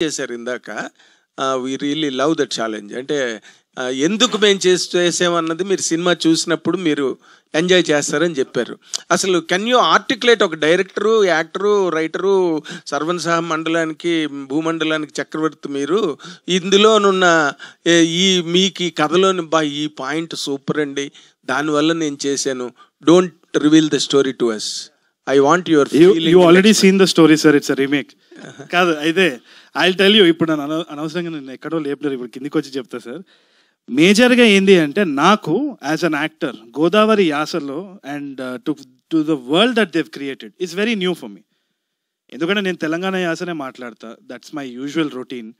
చేశారు ఇందాక. We really love that challenge. అంటే ఎందుకు మేము చేసామన్నది మీరు సినిమా చూసినప్పుడు మీరు ఎంజాయ్ చేస్తారని చెప్పారు. అసలు కెన్ యూ ఆర్టికులేట్, ఒక డైరెక్టరు, యాక్టరు, రైటరు, సర్వన్సహ మండలానికి, భూమండలానికి చక్రవర్తి మీరు, ఇందులోనున్న ఈ మీకు ఈ కథలోని ఈ పాయింట్ సూపర్ అండి, దానివల్ల నేను చేశాను, don't reveal the story to us. I want your feeling. You already seen the story, sir. It's a remake. కాదు అయితే I'll tell you, ఇప్పుడు నేను అనవసరంగా నేను ఎక్కడో లేపలేరు, ఇప్పుడు కిందికి వచ్చి చెప్తా సార్. మేజర్గా ఏంది అంటే, నాకు యాజ్ అన్ యాక్టర్ గోదావరి యాసలో and to the world that they've created it's very new for me. ఎందుకంటే నేను తెలంగాణ యాసనే మాట్లాడతా, that's my usual routine.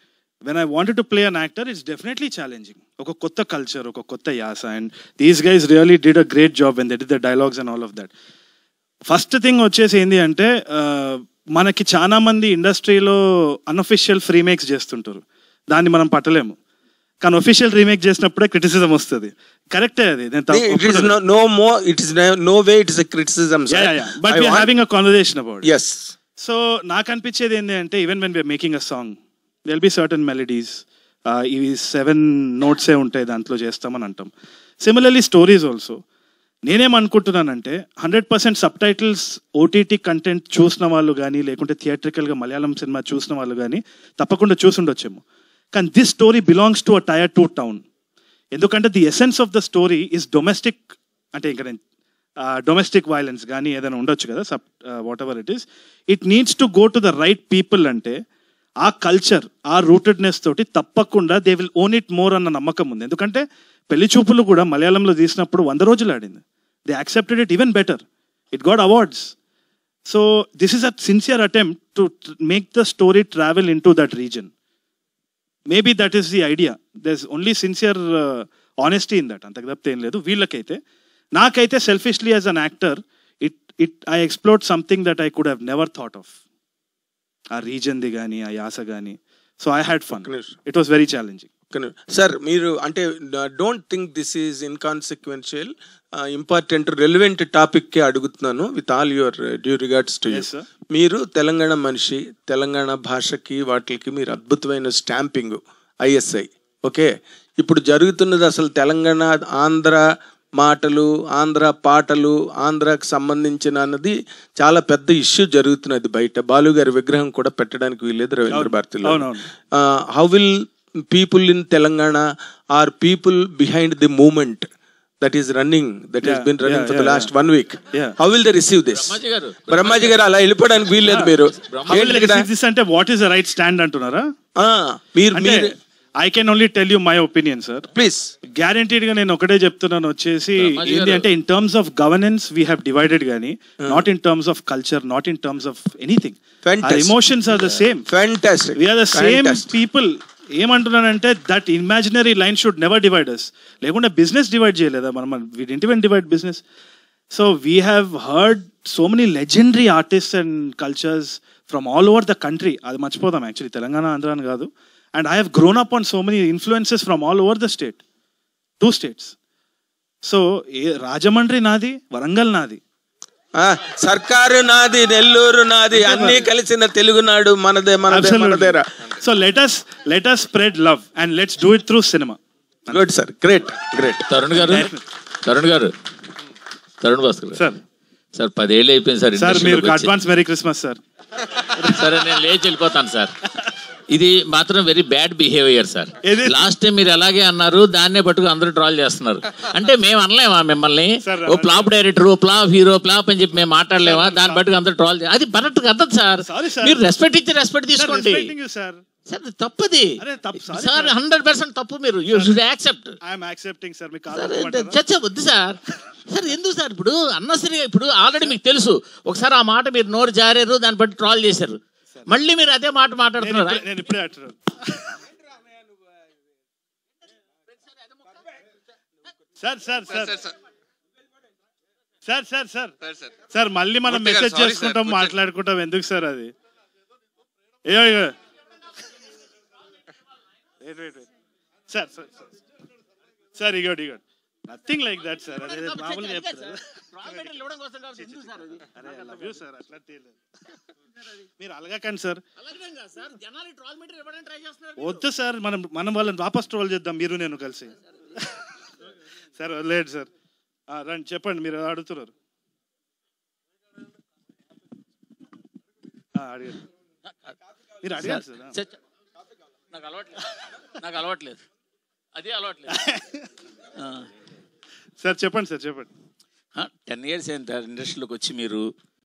When I wanted to play an actor, it's definitely challenging. ఒక కొత్త కల్చర్, ఒక కొత్త యాస, and these guys really did a great job when they did the dialogues and all of that. First thing వచ్చేసి ఏంటి అంటే, మనకి చాలా మంది ఇండస్ట్రీలో అన్అఫిషియల్ రీమేక్స్ చేస్తుంటారు, దాన్ని మనం పట్టలేము. కానీ ఒఫిషియల్ రీమేక్ చేసినప్పుడే క్రిటిసిజం వస్తుంది. కరెక్టే అది. సో నాకు అనిపించేది ఏంటి అంటే, even when we are making a song, there be certain melodies, ఇవి 7 notes ఉంటాయి, దాంట్లో చేస్తామని అంటాం. Similarly stories also. నేనేమనుకుంటున్నానంటే, 100% సబ్ టైటిల్స్ ఓటీటీ కంటెంట్ చూసిన వాళ్ళు కానీ, లేకుంటే థియేట్రికల్గా మలయాళం సినిమా చూసిన వాళ్ళు కానీ తప్పకుండా చూసుండొచ్చేమో. కానీ this story belongs to a Tier 2 town. ఎందుకంటే the essence of the story is domestic. అంటే ఇంకా డొమెస్టిక్ వైలెన్స్ కానీ ఏదైనా ఉండొచ్చు కదా, whatever it is, it needs to go to the right people. అంటే ఆ కల్చర్, ఆ రూటెడ్నెస్ తోటి తప్పకుండా they will own it more అన్న నమ్మకం ఉంది. ఎందుకంటే పెళ్లి చూపులు కూడా మలయాళంలో తీసినప్పుడు 100 రోజులు ఆడింది. They accepted it even better. It got awards. So this is a sincere attempt to make the story travel into that region. Maybe that is the idea. There is only sincere honesty in that. అంతకు తప్పితే ఏం లేదు. వీళ్ళకైతే, నాకైతే selfishly as an actor, I explored something that I could have never thought of. ఆ రీజన్ది కానీ, ఆ యాస కానీ. So I had fun. It was very challenging. Sir, మీరు అంటే don't think this is inconsequential, important relevant టాపిక్కే అడుగుతున్నాను, with all your due regards to you. మీరు తెలంగాణ మనిషి, తెలంగాణ భాషకి వాటికి మీరు అద్భుతమైన స్టాంపింగ్, ISI. ఓకే, ఇప్పుడు జరుగుతున్నది అసలు తెలంగాణ ఆంధ్ర మాటలు, ఆంధ్ర పాటలు, ఆంధ్రాకి సంబంధించిన అన్నది చాలా పెద్ద ఇష్యూ జరుగుతున్నది బయట. బాలు గారి విగ్రహం కూడా పెట్టడానికి వీల్లేదు రవీంద్ర భారతిలో. How will people in Telangana are people behind the movement that is running, that has been running for the last 1 week? How will they receive this? Brahmaji garu ala elipodaniki veelledu meeru. How will they receive this ante what is the right stand antunara? Meer I can only tell you my opinion, sir. Please. Guaranteed ga nenu okate cheptunnanu vachesi endi ante, in terms of governance we have divided gaani, not in terms of culture, not in terms of anything. Our emotions are the same. Fantastic. We are the same people. ఏమంటున్నానంటే, that imaginary line should never divide us. లేకుంటే business divide చేయలేదా మనం? We didn't even divide business. So we have heard so many legendary artists and cultures from all over the country. అది మర్చిపోదాం actually, Telangana Andhra అని కాదు. And I have grown up on so many influences from all over the state, 2 states. So Rajahmundry నాది, వరంగల్ నాది, సర్కారు నాది, నెల్లూరు నాది, అన్ని కలిసిన తెలుగునాడు మనదే, మనదేరా. So let us spread love and let's do it through cinema. Good sir, great. Tarun Bhaskar sir 10 ఏళ్ళు అయిపోయింది సార్. సార్ మీరు అడ్వాన్స్ మెరీ క్రిస్మస్ సార్. సరే, నేను లేచి వెళ్ళిపోతాను సార్. ఇది మాత్రం very bad behaviour sir. Last time మీరు అలాగే అన్నారు, దాన్నే పట్టుకు అందరూ ట్రాల్ చేస్తున్నారు. అంటే మేము అనలేమా మిమ్మల్ని? ఓ ఫ్లాప్ డైరెక్టర్, ఓ ఫ్లాప్ హీరో, ఫ్లాప్ అని చెప్పి మేము మాట్లాడలేమా? దాన్ని పట్టుకు అందరూ ట్రాల్ అది పన్నట్టు కద్దదు సార్. మీరు రెస్పెక్ట్ ఇచ్చి రెస్పెక్ట్ తీసుకోండి సార్. తప్పది సార్, 100% తప్పు. మీరు యూ షుడ్ యాక్సెప్ట్. చర్చ వద్దు సార్. సార్ ఎందుకు సార్? ఇప్పుడు అన్నసరిగా, ఇప్పుడు ఆల్రెడీ మీకు తెలుసు, ఒకసారి ఆ మాట మీరు నోరు జారారు, దాన్ని బట్టి ట్రాల్ చేశారు, మళ్ళీ మీరు అదే మాట మాట్లాడుతున్నారు. నేను ఇప్పుడే అంటున్నాను సార్ మళ్ళీ మనం మెసేజ్ చేసుకుంటాం, మాట్లాడుకుంటాం. ఎందుకు సార్ అది? సార్ ఇగోడు నథింగ్ లైక్ దట్ సార్. అదే మామూలుగా చెప్తారు. అరే లవ్ యూ సార్, అట్లా తెలియదు. మీరు అలగకండి సార్. వద్దు సార్, మనం వాళ్ళని వాపస్ ట్రోల్ చేద్దాం, మీరు నేను కలిసి. సార్ వదిలేడు సార్. రండి చెప్పండి, మీరు అడుగుతున్నారు. అడిగారు, మీరు అడిగారు సార్. నాకు అలవాట్లేదు, అదే అలవాట్లేదు. సార్ చెప్పండి సార్, చెప్పండి. 10 years అయింది ఇండస్ట్రీలోకి వచ్చి మీరు.